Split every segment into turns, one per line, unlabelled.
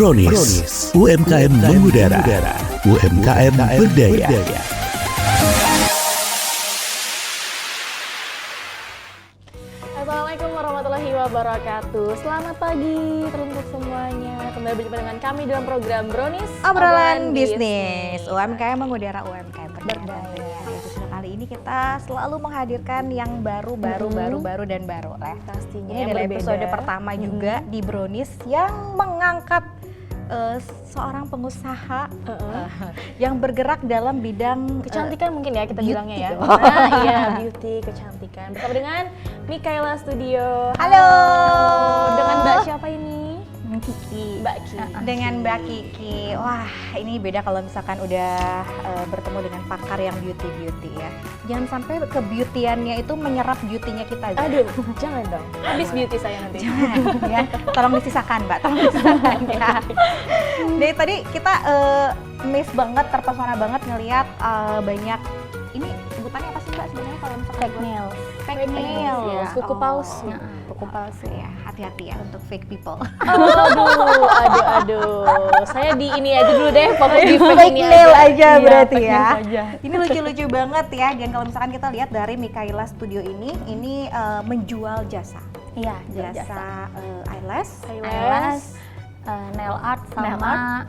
Brownies, UMKM mengudara, UMKM berdaya.
Assalamualaikum warahmatullahi wabarakatuh. Selamat pagi teruntuk semuanya. Kembali berjumpa dengan kami dalam program Brownies
Obrolan bisnis. UMKM mengudara, UMKM berdaya. Episode kali ini kita selalu menghadirkan yang baru dan baru lah.
Pastinya
Ini
yang
adalah
berbeda.
episode pertama juga di Brownies yang mengangkat seorang pengusaha yang bergerak dalam bidang
Kecantikan mungkin ya kita
beauty.
bilangnya ya. Nah, iya, beauty, kecantikan. Bersama dengan Mikaela Studio.
Halo.
Dengan Mbak siapa ini?
Kiki.
Mbak Ki.
Dengan Mbak Kiki. Wah, ini beda kalau misalkan udah bertemu dengan pakar yang beauty ya. Jangan sampai ke-beautyannya itu menyerap beauty-nya kita aja.
Aduh, jangan dong. Habis beauty saya nanti.
Jangan ya. Tolong disisakan, Mbak. Tolong disisakan ya. Dari tadi kita miss banget, terpesona banget ngelihat banyak ini sebutannya apa sih Mbak sebenarnya kalau misalkan
Fake nails.
Fake nails.
Ya, kuku palsu.
Kuku palsu ya. Hati-hati ya untuk fake people.
Aduh. Saya di ini aja dulu deh, fokus di fake
Fake
ini
nail aja
Iya,
berarti
fake
ya.
nails aja.
Ini lucu-lucu banget ya. Dan kalau misalkan kita lihat dari Mikaela Studio ini menjual jasa.
Iya,
Jasa eyelash,
nail art
Nail
sama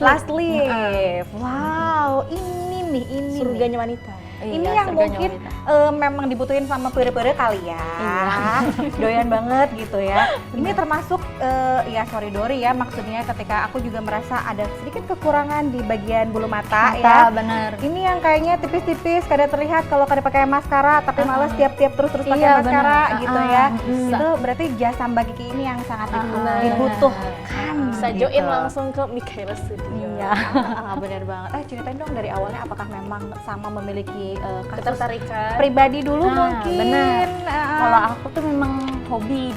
last lift. Wow, ini
surganya wanita.
Ini
Iya,
yang
surganya
mungkin
wanita.
memang dibutuhin sama pere-pere kali ya.
Iya.
Doyan banget gitu ya. Ini termasuk ya sorry ya, maksudnya ketika aku juga merasa ada sedikit kekurangan di bagian bulu mata ya.
Bener.
Ini yang kayaknya tipis-tipis, kada terlihat kalau kada pakai maskara, tapi malah tiap-tiap terus pakai
Iya,
maskara
bener.
gitu ya.
Bisa.
Itu berarti jasa Mbak Kiki ini yang sangat
bener.
dibutuhkan.
Bisa
gitu.
join langsung ke Mikaela Studio.
Iya, benar banget. Ceritain dong dari awalnya apakah memang sama memiliki kasus
Ketertarikan.
pribadi dulu mungkin?
Benar. Kalau aku tuh memang hobi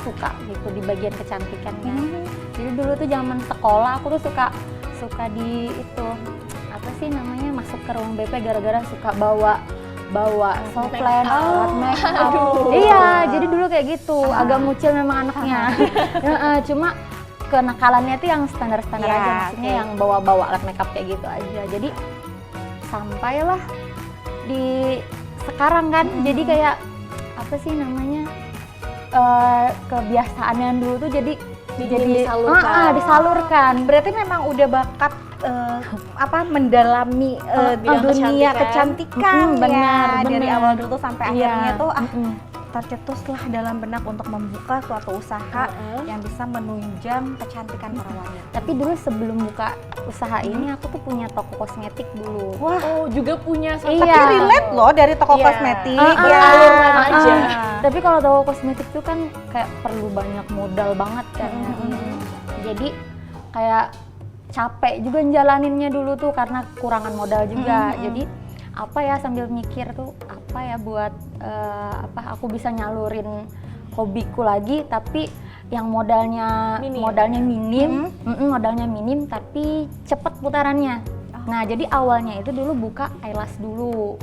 suka gitu di bagian kecantikannya. Jadi dulu tuh zaman sekolah aku tuh suka di itu apa sih namanya masuk ke ruang BP gara-gara suka bawa softline, alat make up. Iya, jadi dulu kayak gitu. Agak mucil memang anaknya. Cuma kenakalannya tuh yang standar-standar
Ya,
aja, maksudnya yang bawa alat make up kayak gitu aja. Jadi sampailah di sekarang kan, jadi kayak apa sih namanya kebiasaan yang dulu tuh jadi disalurkan.
Berarti memang udah bakat mendalami dunia kecantikan ya. Dari awal dulu sampai akhirnya tuh tercetuslah dalam benak untuk membuka suatu usaha yang bisa menunjang kecantikan para wanita.
Tapi dulu sebelum buka usaha ini aku tuh punya toko kosmetik dulu.
Wah,
juga punya
tapi relate loh dari toko
Iya.
kosmetik.
Alur aja.
Tapi kalau toko kosmetik tuh kan kayak perlu banyak modal banget kan. Jadi kayak capek juga njalaninnya dulu tuh karena kurangan modal juga. Jadi apa ya sambil mikir tuh apa ya buat aku bisa nyalurin hobiku lagi tapi yang modalnya minim tapi cepet putarannya. Nah jadi awalnya itu dulu buka eyelash dulu,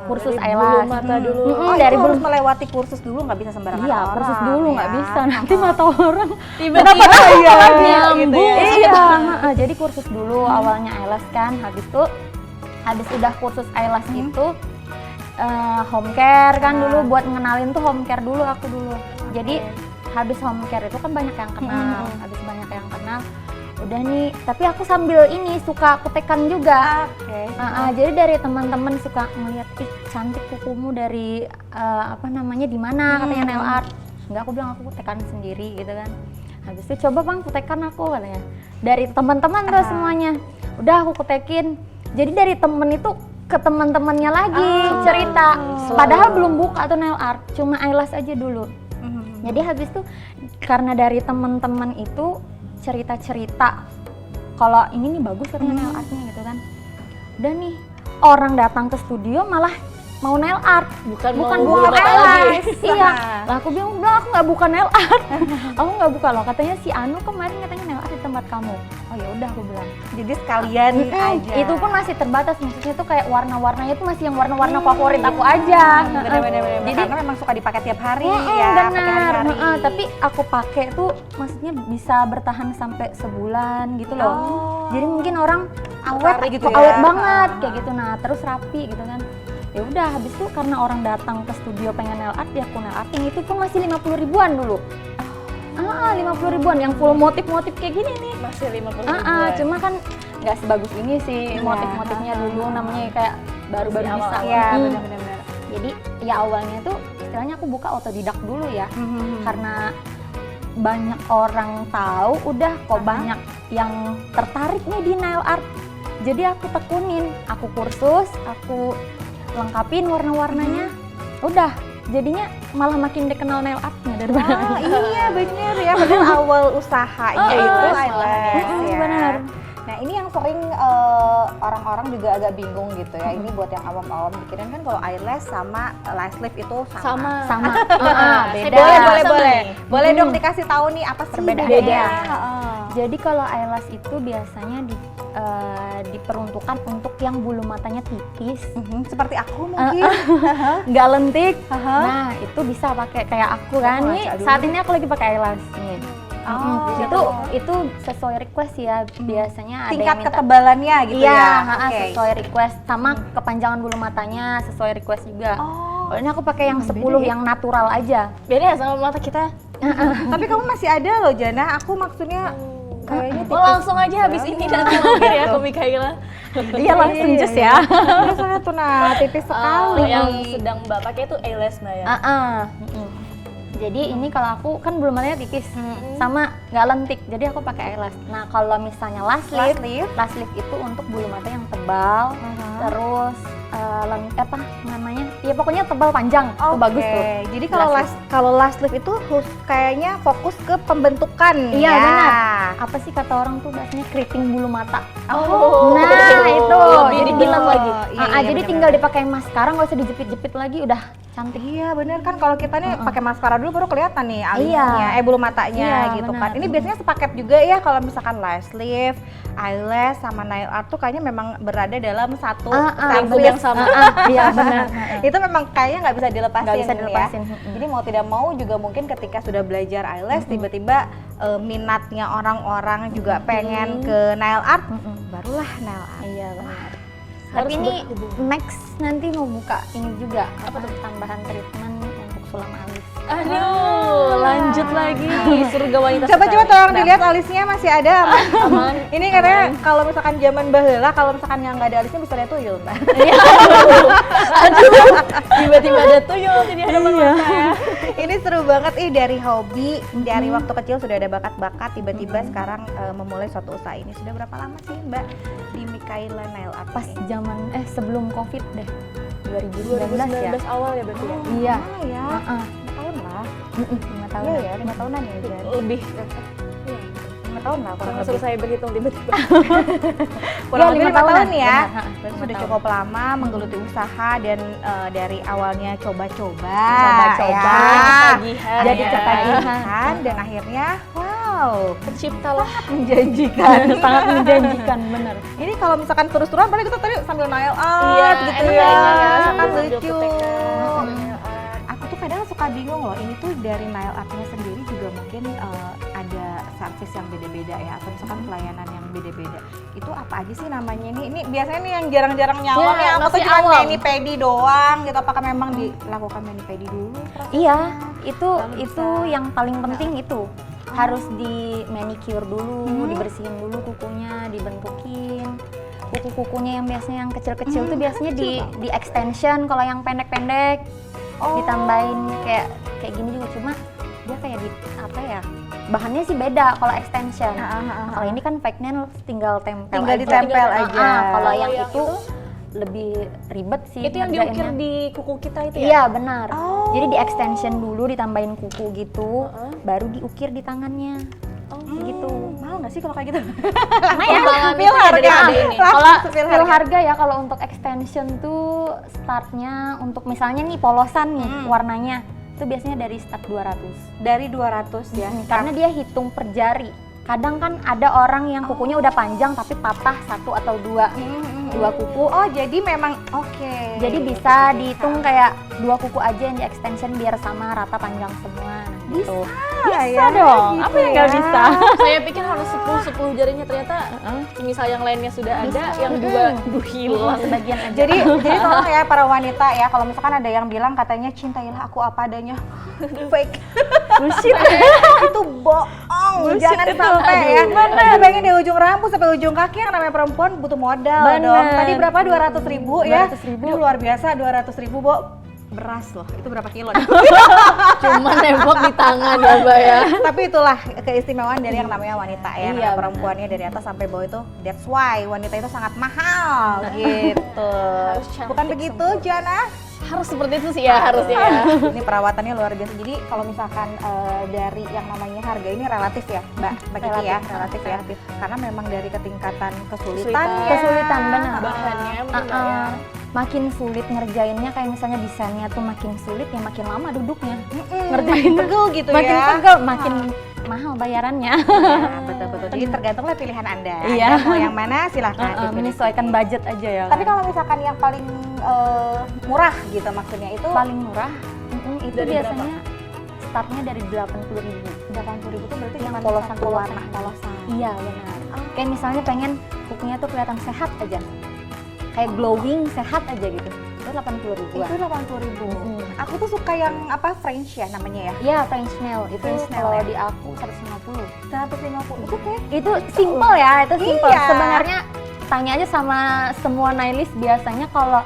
kursus
dari
eyelash.
bulu mata dulu.
Dari harus melewati kursus dulu, nggak bisa sembarangan
Iya,
orang.
kursus dulu nggak
ya.
bisa, nanti mata orang
Tiba-tiba
gitu ya.
Iya, jadi kursus dulu awalnya eyelash kan, habis udah kursus eyelash itu home care kan dulu buat ngenalin tuh home care dulu aku dulu. Jadi habis home care itu kan banyak yang kenal, udah nih, tapi aku sambil ini suka kutekan juga. Jadi dari teman-teman suka ngeliat, ih cantik kukumu dari di mana katanya nail art. Enggak, aku bilang aku kutekan sendiri gitu kan. Habis itu coba bang kutekan aku katanya. Dari teman-teman tuh semuanya. Udah aku kutekin. Jadi dari temen itu ke teman-temannya lagi cerita. Padahal belum buka tuh nail art, cuma eyelash aja dulu. Jadi habis itu karena dari teman-teman itu cerita-cerita kalau ini nih bagus katanya nail artnya gitu kan. Udah nih orang datang ke studio malah mau nail art, bukan buka eyelash. Iya. Lah aku bilang aku nggak buka nail art. Aku nggak buka loh. Katanya si Anu kemarin katanya nail art di tempat kamu. Oh ya udah aku bilang.
Jadi sekalian aja.
Itu pun masih terbatas, maksudnya tuh kayak warna-warnanya tuh masih yang warna-warna favorit aku aja.
Bener-bener.
Jadi
Karena memang suka dipakai tiap hari ya,
benar.
pakai hari-hari.
Tapi aku pakai tuh maksudnya bisa bertahan sampai sebulan gitu loh. Jadi mungkin orang awet
gitu
kok
ya.
awet banget kayak gitu. Nah, terus rapi gitu kan. Ya udah habis itu karena orang datang ke studio pengen nail art, ya aku nail arting itu pun masih 50 ribuan dulu. 50 ribuan yang full motif-motif kayak gini nih.
Masih 50 ribuan.
Cuma kan nggak sebagus ini sih motif-motifnya dulu, namanya kayak baru-baru
Masih
bisa.
awal-awal.
Iya,
Hmm.
benar-benar.
Jadi ya awalnya tuh istilahnya aku buka otodidak dulu ya, karena banyak orang tahu, udah kok banyak yang tertarik nih di nail art. Jadi aku tekunin, aku kursus, aku lengkapin warna-warnanya, udah jadinya malah makin dikenal nail artnya daripada.
Iya bener ya, padahal awal usahanya itu eyelash ya.
Benar.
Nah ini yang sering orang-orang juga agak bingung gitu ya. Ini buat yang awam-awam pikiran kan kalau eyelash sama lash lift itu sama.
Sama. Beda.
Boleh dong dikasih tahu nih apa sih
Perbedaannya.
bedanya?
Jadi kalau eyelash itu biasanya diperuntukkan untuk yang bulu matanya tipis,
Seperti aku mungkin.
nggak lentik. Nah itu bisa pakai kayak aku kan.
Oh,
Nih
aduh.
saat ini aku lagi pakai eyelash nih.
Oh.
Itu sesuai request ya, biasanya ada
Tingkat
yang minta.
ketebalannya gitu
Iya,
ya. Oke.
sesuai request, sama kepanjangan bulu matanya sesuai request juga.
Oh.
Kalau ini aku pakai yang 10 yang natural aja.
Beda ya sama mata kita.
Tapi kamu masih ada loh Jana. Aku maksudnya kayaknya tipis.
Langsung aja habis ini datang mampir ya ke Mikaela.
Iya langsung jus ya.
Rasanya tuh tipis sekali.
Yang sedang Mbak pakai itu eyelash Mbak ya.
Jadi ini kalau aku kan bulu matanya tipis, sama nggak lentik, jadi aku pakai eyelash. Nah kalau misalnya lash lift itu untuk bulu mata yang tebal, terus namanya? Ya pokoknya tebal panjang, itu bagus tuh.
Jadi kalau lash lift itu kayaknya fokus ke pembentukan.
Iya
ya.
benar. Apa sih kata orang tuh bahasanya keriting bulu mata.
Oh.
Nah itu,
Lebih
jadi
dibilang lagi.
Jadi tinggal dipakai maskara, nggak usah dijepit-jepit lagi, udah cantik.
Iya bener kan, kalau kita nih pakai maskara dulu baru kelihatan nih alisnya, bulu matanya gitu
benar.
kan. Ini biasanya sepaket juga ya kalau misalkan lash lift, eyelash sama nail art tuh kayaknya memang berada dalam satu
lingkup yang sama.
Iya benar.
Itu memang kayaknya nggak bisa dilepasin.
Nggak bisa dilepasin.
Ya. Jadi mau tidak mau juga mungkin ketika sudah belajar eyelash tiba-tiba minatnya orang-orang juga pengen ke nail art, barulah nail art.
Iya benar.
Harus
Tapi ini
berhubung.
Max nanti mau buka ini juga, apa tuh, tambahan treatment untuk sulam alis.
Aduh, lanjut lagi. Surga wanita
Coba-coba
sekali.
tolong dilihat alisnya masih ada aman.
Aman.
Ini katanya kalau misalkan zaman baheula kalau misalkan yang nggak ada alisnya bisa ada tuyul, Mbak.
Aduh, tiba-tiba ada tuyul jadi ada mata ya.
Ini seru banget dari hobi, dari waktu kecil sudah ada bakat-bakat, tiba-tiba sekarang memulai suatu usaha ini. Sudah berapa lama sih Mbak di Mikaela Nail Art?
Pas zaman sebelum Covid deh. 2019 ya.
2019 awal ya berarti ya.
Iya.
Ya, 5 tahun lah.
5 tahun.
Iya ya, 5 tahunan ya Jan.
Lebih.
5 tahun lah kurang
Kurang
lebih.
suruh saya berhitung tiba-tiba.
Kurang lebih 5 tahun ya.
Benar,
Berarti
5
sudah
tahun.
cukup lama menggeluti usaha dan dari awalnya coba-coba,
Coba-coba,
Ketagihan.
jadi
ya.
ketagihan.
dan akhirnya wow,
Terciptalah
menjanjikan.
Sangat menjanjikan, bener.
Ini kalau misalkan terus-terusan paling kita tadi sambil nail art
Iya,
gitu
enak
ya.
kayaknya ya,
Sangat
sambil
lucu.
kutekan, sambil nail art.
Aku tuh kadang suka bingung loh, ini tuh dari nail artnya sendiri juga mungkin ada service yang beda-beda ya, atau misalkan pelayanan yang beda-beda. Itu apa aja sih namanya ini? Ini biasanya nih yang jarang-jarang nyala
Ya,
nih, aku tuh
masih
cuma
awam.
mani-pedi doang gitu. Apakah memang dilakukan mani-pedi dulu?
Iya, itu
Lalu
itu
bisa-
yang paling penting itu. Harus di manicure dulu, dibersihin dulu kukunya, dibentukin. Kuku-kukunya yang biasanya yang kecil-kecil tuh biasanya di extension, kalau yang pendek-pendek ditambahin kayak gini juga, cuma dia kayak di apa ya? Bahannya sih beda kalau extension. Kalau ini kan fake nail tinggal tempel
Tinggal
aja.
ditempel aja.
Kalau yang
yang
itu lebih ribet sih.
Itu yang
ngerjainnya.
diukir di kuku kita itu ya?
Iya benar.
Oh.
Jadi di extension dulu, ditambahin kuku gitu, baru diukir di tangannya. Gitu.
Mahal nggak sih kalau kayak gitu?
Pengembangan
Pil
itu
harga.
dari ini.
Kalau
Langsung pil
feel harga ya, kalau untuk extension tuh startnya untuk misalnya nih polosan nih warnanya itu biasanya dari start 200.
Dari 200 ya.
Karena dia hitung per jari. kadang kan ada orang yang kukunya udah panjang tapi patah 1 atau 2 kuku.
Oh, jadi memang oke.
Jadi bisa dihitung kayak 2 kuku aja yang di extension biar sama rata panjang semua gitu.
Bisa dong,
gitu
apa yang nggak
ya?
bisa? Saya pikir harus 10 jarinya, ternyata misal yang lainnya sudah ada, yang 2 hilang.
Sebagian aja.
Jadi tolong ya para wanita ya, kalau misalkan ada yang bilang katanya cintailah aku apa adanya, fake.
bullshit.
Itu bohong. Jangan
itu.
sampai ya. Bener. Pengen di ujung rambut sampai ujung kaki, yang namanya perempuan butuh modal dong. Tadi berapa? 200.000 ya?
200.000.
Ini luar biasa 200.000, Bo. Beras loh, itu berapa kilo?
Cuma nembok di tangan ya Mbak ya.
Tapi itulah keistimewaan dari yang namanya wanita ya.
Iya,
Perempuannya dari atas sampai bawah itu, that's why wanita itu sangat mahal gitu.
Harus cantik
Bukan begitu, Jana?
Harus seperti itu sih ya, harusnya ya.
Ini perawatannya luar biasa. Jadi kalau misalkan dari yang namanya harga ini relatif ya, Mbak Kiki ya, relatif ya. Karena memang dari ketingkatan kesulitannya.
Kesulitan, benar.
Bahannya mungkin Mbak ya.
Makin sulit ngerjainnya, kayak misalnya desainnya tuh makin sulit ya makin lama duduknya.
Ngerjain pegel gitu
Makin
ya.
pegel, makin mahal bayarannya.
Ya, betul-betul. Jadi tergantunglah pilihan Anda.
Iya.
Anda mau yang mana silahkan. dipilih.
Menyesuaikan budget aja ya.
Tapi kalau misalkan yang paling murah gitu maksudnya itu
paling murah itu
Dari
biasanya startnya dari 80.000.
80.000 itu berarti
Yang
cuma
polosan
satu warna polosan.
Iya benar. Kayak misalnya pengen kukunya tuh kelihatan sehat aja, kayak glowing sehat aja gitu. Itu 80.000.
Itu 80.000. Aku tuh suka yang apa French ya namanya ya.
Iya, French nail itu
French nail
kalau
ya?
di aku 150.
150 itu kayak
Itu simple ya, itu simple.
Iya.
Sebenarnya tanya aja sama semua nailist, biasanya kalau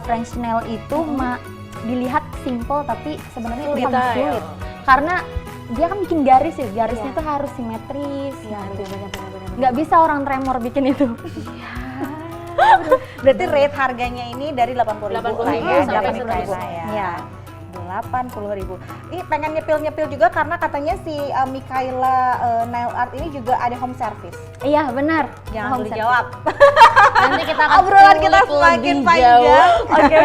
French nail itu dilihat simple tapi sebenarnya itu paling
Detail.
sulit. Karena dia kan bikin garis ya, garisnya tuh harus simetris.
Iya,
gitu.
benar-benar.
Nggak bisa orang tremor bikin itu.
Berarti rate harganya ini dari 80.000 lah
80.000
ya,
sampai
80.000
100.000.
ya.
Iya.
80.000. Ini pengen nyepil-nyepil juga karena katanya si Mikaela Nail Art ini juga ada home service.
Iya benar.
Jangan
Home
dulu
service.
dijawab.
Nanti kita akan
Obrolan kita
kulik
semakin
lebih
panjang.
jauh.
Oke.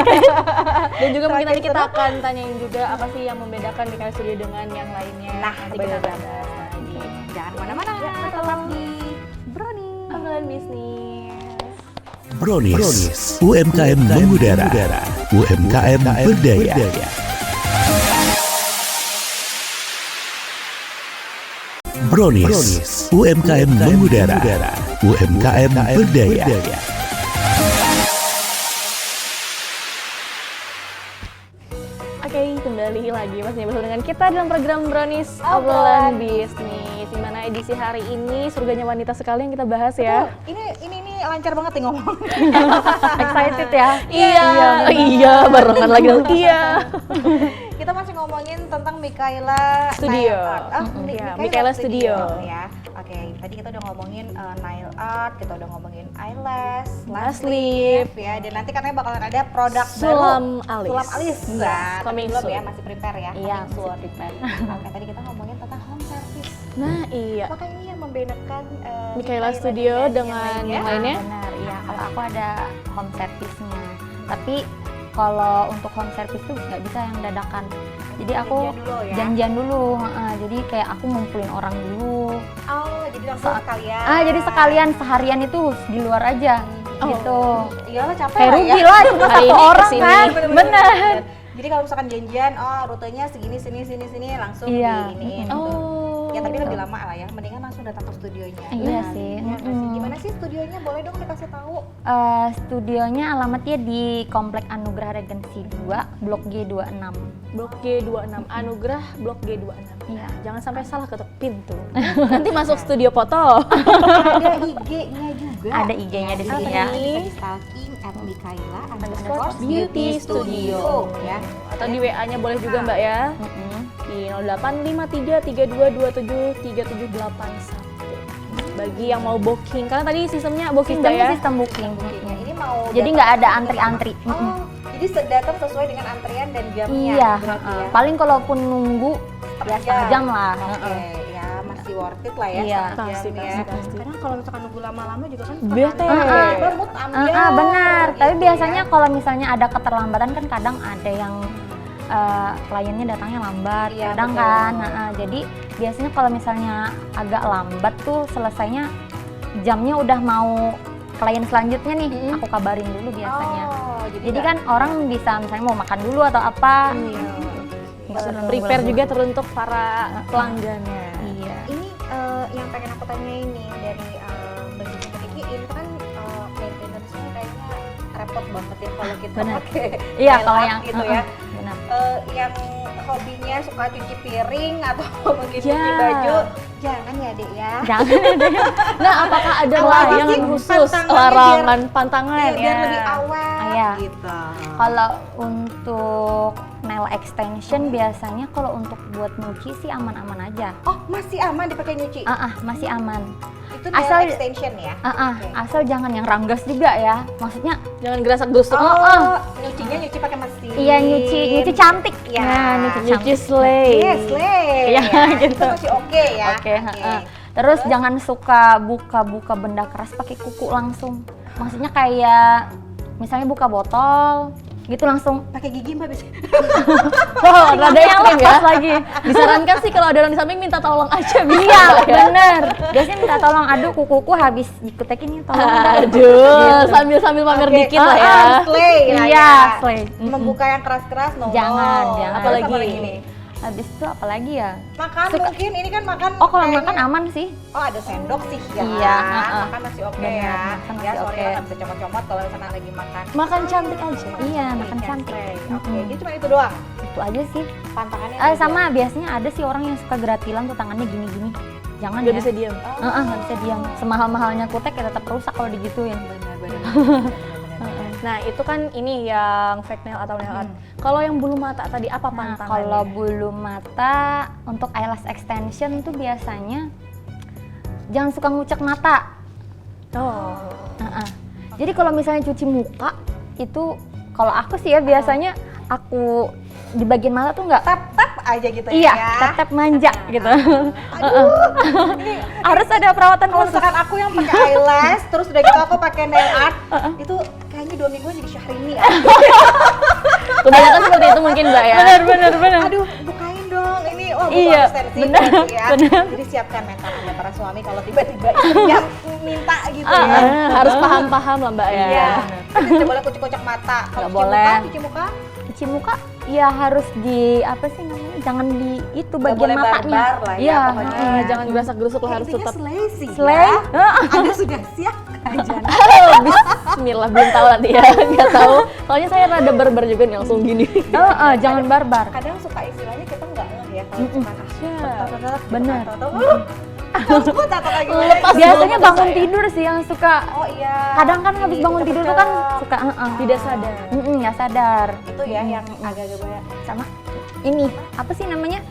Dan juga mungkin nanti
Semakin
kita
seru.
akan tanyain juga apa sih yang membedakan Mikaela Studio dengan yang lainnya.
Nah,
nanti kita
benar.
bahas lagi.
Jangan kemana-mana, tetap di Brownie.
Obrolan bisnis.
Brownies, UMKM mengudara, UMKM berdaya. Brownies, UMKM mengudara, UMKM berdaya.
Oke, kembali lagi masih bersama dengan kita dalam program Brownies Obrolan Bisnis. Di mana edisi hari ini surganya wanita sekali yang kita bahas ya.
Ini lancar banget nih ngomong.
Excited ya.
Iya, barengan lagi dong. Iya.
Kita masih ngomongin tentang Mikaela
Studio.
Nail Art.
Iya, Mikaela Studio.
Ya. Oke, tadi kita udah ngomongin nail art, kita udah ngomongin eyelash,
Lash
lash
lift.
lift ya. Dan nanti katanya bakalan ada produk
Sulam
baru.
alis.
Sulam alis.
Iya,
Nah, tapi
coming
belum
soon.
ya, masih prepare ya.
Iya,
coming soon.
masih prepare.
Oke, tadi kita ngomongin tentang home service.
Nah, iya.
Maka ini yang membedakan
Mikaela Studio dengan yang lainnya.
Benar, iya. Kalau aku ada home service-nya. Tapi kalau untuk home service tuh nggak bisa yang dadakan. Jadi aku
Janjian dulu ya?
janjian dulu. Jadi kayak aku ngumpulin orang dulu.
Oh, jadi langsung sekalian.
Jadi sekalian seharian itu di luar aja.
Oh.
Gitu.
Iyalah capek
Kayak
lah
rugi
ya.
lah cuma
Hari
satu
ini
orang
kesini.
kan. Bener.
Jadi kalau misalkan janjian, oh rutenya segini sini langsung
Iya.
diiniin.
Oh.
Ya tapi
gitu.
lebih lama lah ya, mendingan langsung datang ke studionya.
Iya
Nah,
sih.
iya nggak sih? Gimana sih studionya? Boleh dong dikasih tahu.
Studionya alamatnya di Komplek Anugerah Regency 2, Blok G26.
Blok G26 Anugerah Blok G26.
Iya.
Jangan sampai salah ketuk pintu. Nanti masuk studio foto.
Ada IG-nya juga.
Ada IG-nya di sini
Apa
ya.
nih? Bisa di stalking @Mikaela
_beauty
Beauty
studio.
Studio ya.
Atau di WA-nya boleh juga Mbak ya. Di 085332273781. Bagi yang mau booking, karena tadi sistemnya booking Mbak ya.
Sistemnya sistem booking.
Oke, ini mau
Jadi
datang
nggak ada
juga
antri-antri.
Pak? Oh, jadi datang sesuai dengan antrian dan jamnya.
Iya,
berarti ya.
paling kalaupun nunggu ya setengah jam lah.
Oke, ya masih worth it lah ya.
Iya.
setengah
Pasti,
jam ya.
pasti.
Karena kalau misalkan nunggu lama-lama juga kan
Bete.
mood ambiar.
Benar.
gitu
Tapi biasanya
ya.
kalau misalnya ada keterlambatan kan kadang ada yang kliennya datangnya lambat,
Iya,
kadang
betul.
kan. Jadi biasanya kalau misalnya agak lambat tuh selesainya jamnya udah mau klien selanjutnya nih, aku kabarin dulu biasanya.
Oh,
Jadi kan orang bisa misalnya mau makan dulu atau apa.
Prepare juga teruntuk para pelanggannya.
Iya.
ini yang pengen aku tanyain nih dari Mbak Kiki, ini kan maintenance-nya kayaknya repot banget ya kalau kita
Benar.
pakai
Iya,
nail
kalau
art
yang
gitu ya.
benar.
Yang hobinya suka cuci piring atau mungkin
Ya.
cuci baju, jangan ya Dek ya.
Jangan ada.
Nah, apakah ada
Apa
larangan
sih
khusus,
pantangannya
larangan pantangan
Biar,
ya?
biar lebih awet
Iya.
gitu.
Kalau untuk nail extension biasanya kalau untuk buat nyuci sih aman-aman aja.
Oh, masih aman dipakai nyuci?
Masih aman.
Itu nail
asal-
extension ya? Oke.
Asal jangan yang ranggas juga ya. Maksudnya
Jangan gerasak-gerusuk.
Oh, nyucinya nyuci pakai mesin.
iya nyuci cantik.
Iya.
Nah, nyuci
Nyuci
cantik.
slay.
Yes, slay.
Iya, gitu.
Itu masih oke ya.
Oke, Terus jangan suka buka-buka benda keras pakai kuku langsung. Maksudnya kayak misalnya buka botol gitu langsung.
Pakai gigi Mbak bisa.
Oh, rada
Yang
ekstrim ya.
lepas lagi.
Disarankan sih kalau ada orang di samping minta tolong aja bisa.
Iya,
ya.
bener. Biasanya minta tolong, aduh kukuku habis dikutek ini tolong.
Aduh, sambil pamer
Oke,
dikit lah ya.
Slay lah
Iya,
ya.
slay.
Membuka yang keras-keras no.
Jangan.
Apalagi?
Terus apa nih?
Habis itu apalagi ya?
Makan mungkin ini kan makan.
Oh, kalau
kayaknya-
makan aman sih.
Oh, ada sendok sih ya.
Iya,
Makan masih oke
Benar,
ya.
makan
Ya,
masih
sorry
oke.
lah nggak bisa comot-comot kalau misalnya lagi makan.
Makan cantik aja.
Iya,
Oke,
makan cantik.
slay. Oke,
Mm-mm.
jadi cuma itu doang.
Itu aja sih.
Pantangannya
Sama biasanya ada sih orang yang suka geratilan tuh tangannya gini-gini. Jangan
Nggak
ya.
bisa diam.
Nggak bisa diam. Semahal-mahalnya kutek ya tetap rusak kalau digituin.
Nah, itu kan ini yang fake nail atau nail art. Kalau yang bulu mata tadi apa
Nah,
pantangannya?
kalau bulu mata untuk eyelash extension tuh biasanya jangan suka ngucek mata.
Oh.
Jadi kalau misalnya cuci muka itu kalau aku sih ya biasanya aku di bagian mata tuh nggak
Tap-tap aja gitu
iya
ya.
tap-tap manja gitu.
Ini
Harus ada perawatan
kalau
khusus.
misalkan aku yang pakai eyelash, terus udah gitu aku pakai nail art, itu kayaknya 2 minggu jadi Syahrini ya.
Kebanyakan seperti itu mungkin Mbak ya.
Bener.
Aduh, bukain dong. Ini butuh
Iya,
asistensi
benar,
berarti ya.
benar.
Jadi siapkan mental Anda para suami kalau tiba-tiba istrinya minta gitu ya.
Harus paham-paham lah Mbak ya.
Iya. Tidak boleh kucek-kucek mata. Kalau
Nggak boleh.
Cuci muka,
Cuci muka ya harus di apa sih namanya? Jangan di itu bagian
boleh
matanya.
barbar lah ya,
Iya,
pokoknya.
Jangan gerasak-gerusuk lah, harus
intinya
tetap.
slay sih.
Slay.
Ya. Anda sudah siap kajian.
Bismillah, belum tahu nanti ya, nggak tahu. Soalnya saya rada barbar juga nih langsung gini.
Jangan barbar.
Kadang suka istilahnya kita nggak ngeh ya kalau misalkan
Benar.
Aku tato lagi.
Biasanya bangun tidur sih yang suka.
Oh iya.
Kadang kan habis bangun tidur tuh kan suka
Tidak sadar.
nggak sadar.
Itu ya yang agak-agak banyak
Sama ini apa sih namanya?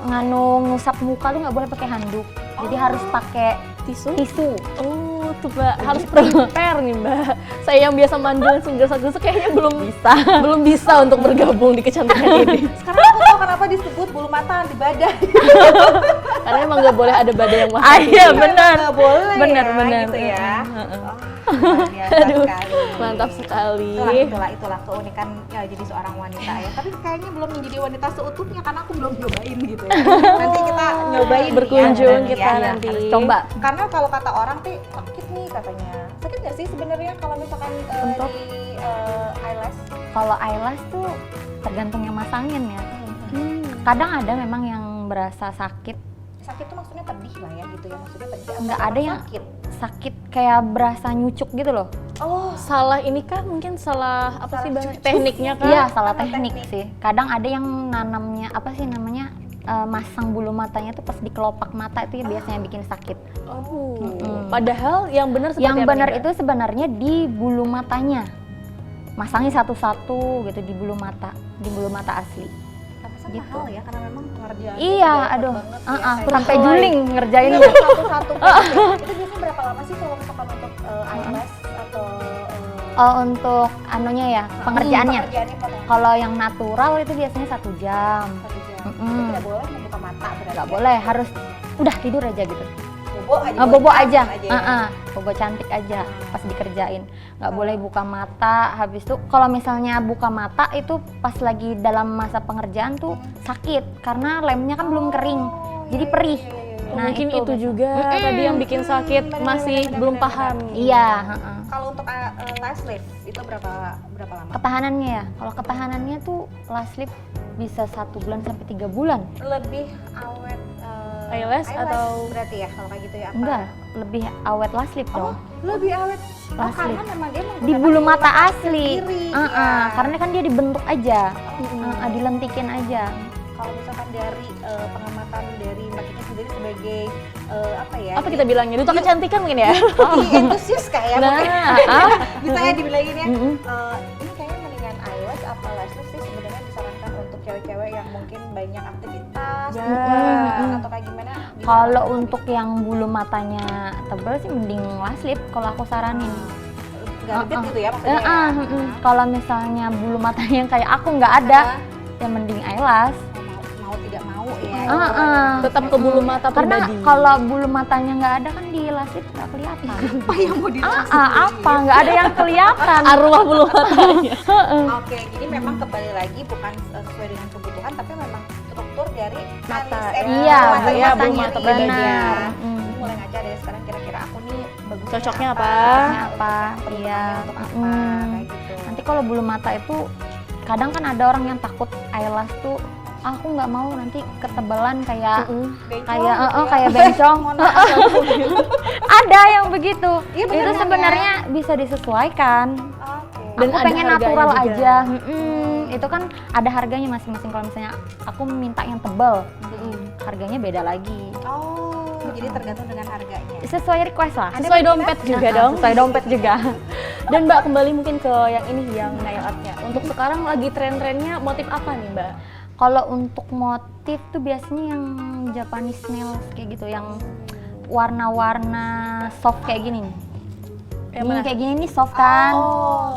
Nganu ngusap muka tuh nggak boleh pakai handuk. Jadi harus pakai tisu.
Oh, tuh Mbak, harus prepare nih Mbak. Saya yang biasa mandi langsung gerasak-gerusuk kayaknya belum bisa untuk bergabung di kecantikan ini.
Sekarang aku tahu kenapa disebut bulu mata anti badai.
Karena emang nggak boleh ada badai yang masuk.
Iya benar.
Nggak boleh
Benar,
ya,
benar.
gitu ya.
Aduh,
Sekali.
mantap sekali.
Itulah keunikan ya, jadi seorang wanita ya. Tapi kayaknya belum menjadi wanita seutuhnya karena aku belum nyobain gitu ya. Nanti kita nyobain
Berkunjung
ya,
kita
ya.
nanti.
Harus coba.
Karena kalau kata orang tuh sakit nih katanya. Sakit nggak sih sebenarnya kalau misalkan
Untuk?
di eyelash?
Kalau eyelash tuh tergantung yang masangin ya. Kadang ada memang yang berasa sakit.
Sakit tuh maksudnya pedih lah ya gitu ya, maksudnya pedih. atau
Nggak
memang
ada yang
sakit.
sakit kayak berasa nyucuk gitu loh.
Oh,
Salah ini kah? Mungkin salah apa sih Bang?
cucuk.
Tekniknya kah?
Iya, salah
Salah
teknik
teknik.
sih. Kadang ada yang nanamnya apa sih namanya? Masang bulu matanya tuh pas di kelopak mata itu ya biasanya bikin sakit.
Oh. Padahal yang benar seperti
Yang
apa
benar
nih, Mbak?
itu sebenarnya di bulu matanya. Masangnya satu-satu gitu di bulu mata asli.
pantesan
Gitu.
mahal ya karena memang pengerjaan.
Iya, aduh. Sampai juling ngerjainnya.
Satu-satu. Itu biasanya berapa lama sih kalau misalkan untuk eyelash atau
Oh, untuk anunya ya, pengerjaannya.
pengerjaannya potong
Kalau yang natural itu biasanya 1 jam.
1 jam.
Mm-mm.
Tidak boleh membuka mata berarti.
Nggak
ya?
boleh, harus udah tidur aja gitu.
Bobo aja.
Bobo aja,
ya.
bobo cantik aja pas dikerjain. Nggak boleh buka mata. Habis itu kalau misalnya buka mata itu pas lagi dalam masa pengerjaan tuh sakit karena lemnya kan belum kering. jadi perih.
Nah, mungkin itu juga tadi yang bikin sakit, masih belum paham.
Iya.
Kalau untuk last lift itu berapa lama?
Ketahanannya ya, kalau ketahanannya tuh last lift bisa 1 bulan sampai 3 bulan.
Lebih awet
Eyelash atau
berarti ya kalau kayak gitu ya? Apa?
Enggak, lebih awet last lift
Oh,
dong.
lebih awet.
Last
Karena
lift.
memang dia
Di
menggunakan
bulu mata
bulu
asli.
sendiri,
Karena kan dia dibentuk aja.
Oh.
Dilentikin aja.
Kalau misalkan dari pengamatan dari Mbak Kiki sendiri sebagai apa ya?
apa kita bilangnya? Duta kecantikan mungkin ya?
Entusias kayak
Nah,
bisa ya dibilangin ya. Ini kayaknya mendingan eyelash apa lash lift sih sebenarnya disarankan untuk cewek-cewek yang mungkin banyak aktivitas atau kayak gimana?
Kalau untuk yang bulu matanya tebal sih mending last lift kalau aku saranin.
nggak ribet gitu ya maksudnya ya?
Kalau misalnya bulu matanya yang kayak aku nggak ada, ya mending eyelash.
Mau tidak mau ya.
tetap ke bulu mata
Karena
pribadi.
kalau bulu matanya nggak ada kan di last lift nggak kelihatan.
Apa yang mau dilakukan?
Apa nggak ada yang kelihatan.
arwah bulu matanya.
Oke, jadi memang kembali lagi bukan sesuai dengan kebutuhan, tapi memang struktur dari
Mata.
Iya,
Iya,
mata
bulu mata
kiri.
benar.
Jadi mulai ngaca deh sekarang kira-kira aku nih bagusnya
Cocoknya apa?
Cocoknya apa? Iya.
untuk apa kayak gitu.
Nanti kalau bulu mata itu kadang kan ada orang yang takut eyelash tuh aku nggak mau nanti ketebalan kayak
Bencong
kayak
gitu ya.
kayak bencong.
Mohon maaf.
Ada yang begitu.
Iya, bener
Itu
kan,
sebenarnya bisa disesuaikan.
Oke.
Dan
Aku
ada
pengen
harganya
natural
juga.
aja. Itu kan ada harganya masing-masing. Kalau misalnya aku minta yang tebal, harganya beda lagi.
Oh, jadi tergantung dengan harganya.
Sesuai request lah.
Sesuai dompet juga dong.
Sesuai dompet juga.
Dan Mbak kembali mungkin ke yang ini, yang nail artnya. Untuk sekarang lagi tren-trennya motif apa nih Mbak?
Kalau untuk motif tuh biasanya yang Japanese nails kayak gitu, yang warna-warna soft kayak gini nih.
Yang
Ini
mana?
kayak gini nih soft kan,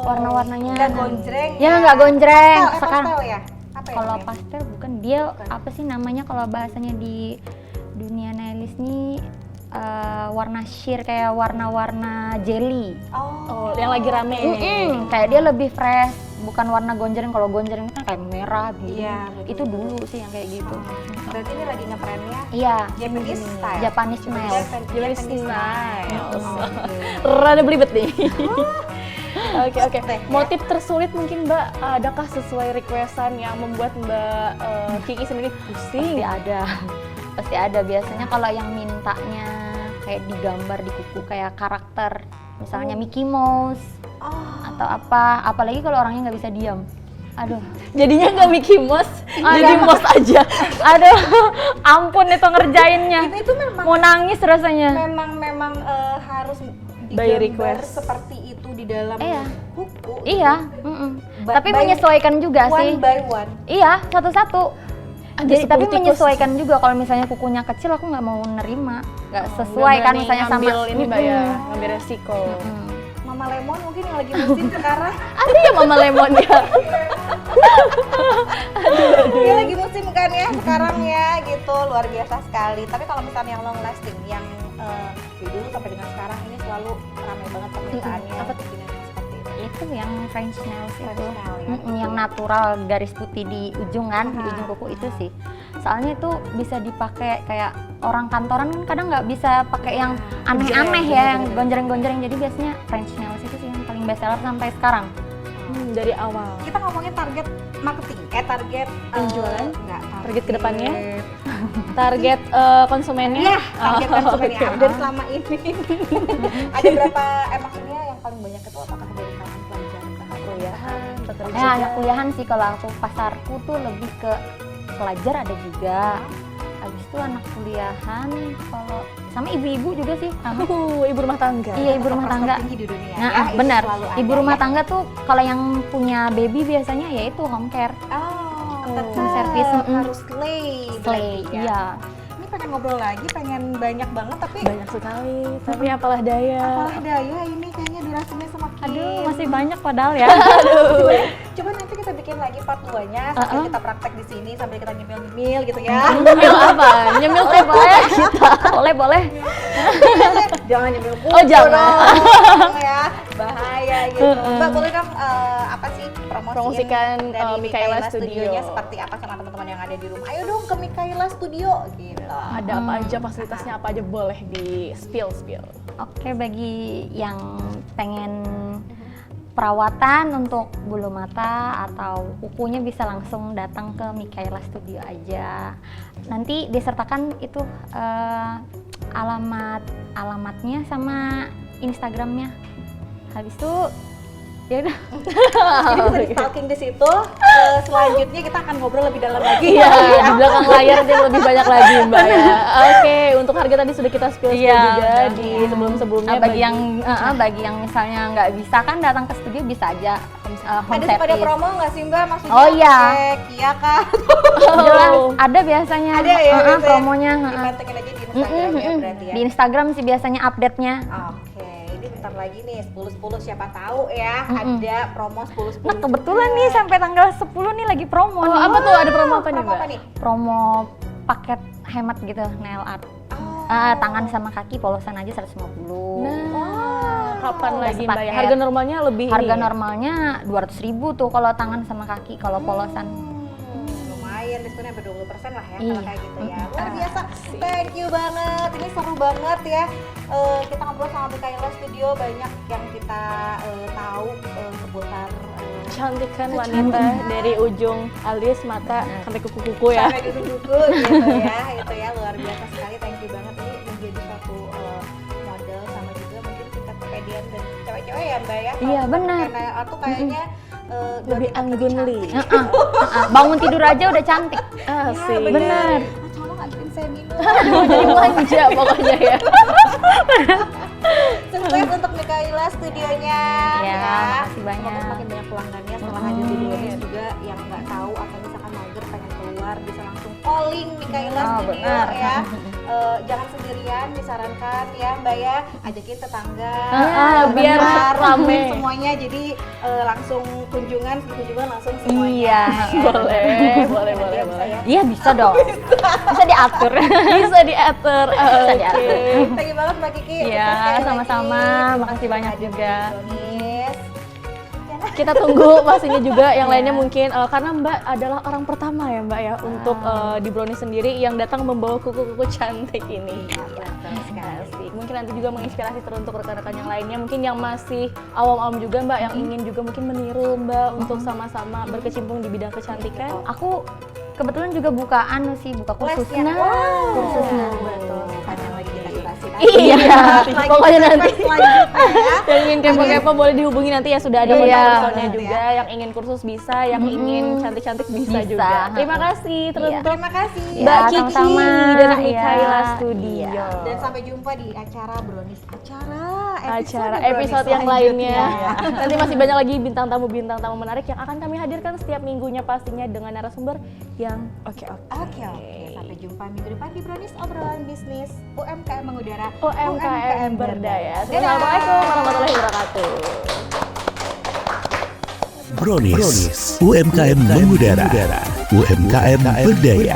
warna-warnanya.
Nggak gonjreng.
Ya nggak gonjreng.
Pastel,
Sekarang
pastel ya? Apa ya
kalau
namanya?
pastel bukan, dia apa sih namanya kalau bahasanya di dunia nailist nih, warna sheer kayak warna-warna jelly.
Oh, yang lagi rame ini.
Kayak dia lebih fresh, bukan warna gonjreng. Kalau gonjreng kan kayak merah biru.
Iya, betul.
Itu dulu sih yang kayak gitu.
Berarti ini lagi ngetrennya
Iya,
Japanese style.
Japanese nails.
Japanese Nails.
Oke.
Rada belibet nih. Oke.
Teh, ya.
Motif tersulit mungkin Mbak, adakah sesuai requestan yang membuat Mbak Kiki sendiri pusing?
Pasti ada. Pasti ada. Biasanya kalau yang mintanya kayak digambar di kuku kayak karakter, misalnya Mickey Mouse atau apa. Apalagi kalau orangnya nggak bisa diam. Aduh,
Jadinya nggak Mickey Mouse, jadi Mouse aja.
aduh, ampun itu ngerjainnya.
Itu memang
Mau nangis rasanya.
memang harus
By
digambar
request.
seperti itu di dalam
Iya.
buku.
Iya, tapi
By-
menyesuaikan juga sih.
One by one.
Iya, satu-satu.
Ada
Jadi tapi
10 tikus.
menyesuaikan juga. Kalau misalnya kukunya kecil, aku nggak mau nerima, nggak sesuai
Nggak
kan
berani
misalnya sama
ngambil ini Mbak ya, ngambil resiko.
Mama Lemon mungkin yang lagi musim sekarang.
Ada ya Mama Lemon ya?
Dia lagi musim kan ya sekarang ya gitu, luar biasa sekali. Tapi kalau misalnya yang long lasting, yang dari dulu sampai dengan sekarang ini selalu ramai banget permintaannya.
Apa
tuh yang seperti itu?
Itu yang French nails
French
itu.
nail ya.
Yang natural, garis putih di ujung kan, di ujung kuku itu sih. Soalnya itu bisa dipakai kayak orang kantoran kan kadang nggak bisa pakai yang aneh-aneh ya, yang gonjreng-gonjreng. Jadi biasanya French nails itu sih yang paling best seller sampai sekarang.
Dari awal.
Kita ngomongin target marketing, target
Penjualan?
Enggak,
Target kedepannya? Target konsumennya?
Iya, target konsumennya
oke.
dari selama ini. Ada berapa, maksudnya yang paling banyak itu apakah dari kalangan pelajar,
Kuliahan, pekerja.
Ya anak kuliahan sih kalau aku, pasarku tuh lebih ke pelajar ada juga. Habis itu anak kuliahan, kalau sama ibu-ibu juga sih sama.
Ibu rumah tangga.
Iya, ibu rumah tangga.
Tertinggi di dunia.
Nah,
ya, itu
benar.
selalu ada,
Ibu rumah
ya.
tangga tuh kalau yang punya baby biasanya yaitu home care.
Oh,
Home
tetap
service,
harus slay.
Slay,
berarti ya.
iya.
Ini pengen ngobrol lagi, pengen banyak banget tapi
Banyak sekali, tapi apalah daya.
apalah daya ini kayaknya durasinya semakin.
Aduh, masih banyak padahal ya.
Coba nanti kita bikin lagi part 2-nya sambil kita praktek di sini sambil kita nyemil-nyemil gitu ya.
Nyemil apa? Nyemil tempo
boleh, boleh, boleh.
Jangan nyemil
Oh, jangan.
dong, ya. Bahaya gitu. Mbak, boleh dong apa sih promo
promosikan
dari
Mikaela
Mikaela
Studio.
Studionya seperti apa sama teman-teman yang ada di rumah. Ayo dong ke Mikaela Studio gitu.
Ada apa aja, fasilitasnya apa aja, boleh di spill.
Oke, bagi yang pengen perawatan untuk bulu mata atau kukunya bisa langsung datang ke Mikaela Studio aja. Nanti disertakan itu alamatnya sama Instagramnya. Habis itu ya udah.
Jadi bisa di stalking di situ. Selanjutnya kita akan ngobrol lebih dalam lagi.
Iya, di belakang layar nanti lebih banyak lagi Mbak ya. Oke, untuk harga tadi sudah kita spill juga di sebelum-sebelumnya.
Bagi yang misalnya nggak bisa kan datang ke studio bisa aja home
Ada pada
service.
promo nggak sih Mbak? Maksudnya
Oh, iya.
Iya kan?
Jelas, ada biasanya.
Ada ya biasanya?
Promonya.
Dipantengin aja di Instagram ya berarti ya.
Di Instagram sih biasanya update-nya.
Oke, ini bentar lagi nih 10-10 siapa tahu ya ada promo 10-10.
Nah, kebetulan nih sampai tanggal 10 nih lagi promo nih.
Apa tuh, ada promo apa nih
Promo
Mbak?
apa nih?
Promo paket hemat gitu, nail art. Tangan sama kaki polosan aja 150.
Kapan
Udah
lagi Mbak ya?
sepaket.
Harga normalnya lebih
Harga
ini ya?
normalnya 200.000 tuh kalau tangan sama kaki, kalau polosan.
Lumayan diskonnya sampai 20% lah ya
Iya.
kalau kayak gitu ya. Luar biasa. Thank you banget. Ini seru banget ya. Kita ngobrol sama Mikaela Studio, banyak yang kita tahu seputar
Cantikan wanita dari ujung alis, mata sampai kuku-kuku ya.
sampai duduk-duduk gitu ya. Itu ya luar biasa sekali. Thank you banget, ini menjadi suatu model sama juga mungkin tingkat kepedean dan cewek-cewek ya Mbak ya.
Iya, benar.
Karena aku kayaknya
Lebih anggunli.
Bangun tidur aja udah cantik.
Asik.
Bener.
Tolong anterin saya minum.
Jadi manja pokoknya ya.
Sukses untuk Mikaela Studionya.
Ya, makasih banyak.
Semoga makin banyak pelanggannya setelah hadir di Brownies juga yang nggak tahu atau misalkan mager pengen keluar bisa langsung calling Mikaela Studio
benar.
ya. Jangan sendirian, disarankan ya Mbak ya, ajakin tetangga,
biar
benar,
rame.
semuanya, jadi langsung kunjungan langsung semuanya.
Iya,
boleh.
Bisa ya.
Iya bisa dong. Bisa diatur.
Bisa diatur.
Bisa diatur.
Thank you banget Mbak Kiki.
Iya,
Sukses sekali
sama-sama.
lagi.
Makasih banyak
Hadir di
juga.
Brownies.
Kita tunggu pastinya juga yang lainnya mungkin karena Mbak adalah orang pertama ya Mbak ya untuk di Brownies sendiri yang datang membawa kuku-kuku cantik ini. Asik. Mungkin nanti juga menginspirasi untuk rekan-rekan yang lainnya, mungkin yang masih awam-awam juga Mbak, yang ingin juga mungkin meniru Mbak untuk sama-sama berkecimpung di bidang kecantikan.
Aku kebetulan juga buka kursus.
Les ya?
Nah, kursusnya.
Betul. Panjang lagi kita jelasin.
Iya,
Lagi
pokoknya
di
nanti
selanjutnya ya.
yang ingin kepo-kepo boleh dihubungi nanti ya, sudah ada
Iya.
kontak-kontaknya juga. Yang ingin kursus bisa, yang ingin cantik-cantik bisa
Bisa.
juga. Terima kasih terus
Iya.
untuk
Terima kasih.
Mbak
Ya,
Kiki
sama-sama.
dari
Iya.
Mikaela Studio.
Dan sampai jumpa di acara Brownies
Acara
Brownies
episode yang lainnya.
selanjutnya.
Nanti masih banyak lagi bintang tamu menarik yang akan kami hadirkan setiap minggunya pastinya dengan narasumber yang oke.
Oke. Sampai jumpa minggu depan di Brownies obrolan bisnis UMKM mengudara.
UMKM berdaya.
Dadah.
Assalamualaikum warahmatullahi wabarakatuh.
Brownies, UMKM mengudara, UMKM berdaya.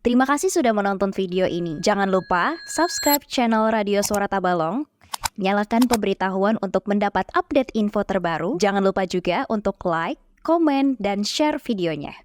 Terima kasih sudah menonton video ini. Jangan lupa subscribe channel Radio Suara Tabalong, nyalakan pemberitahuan untuk mendapat update info terbaru. Jangan lupa juga untuk like, komen, dan share videonya.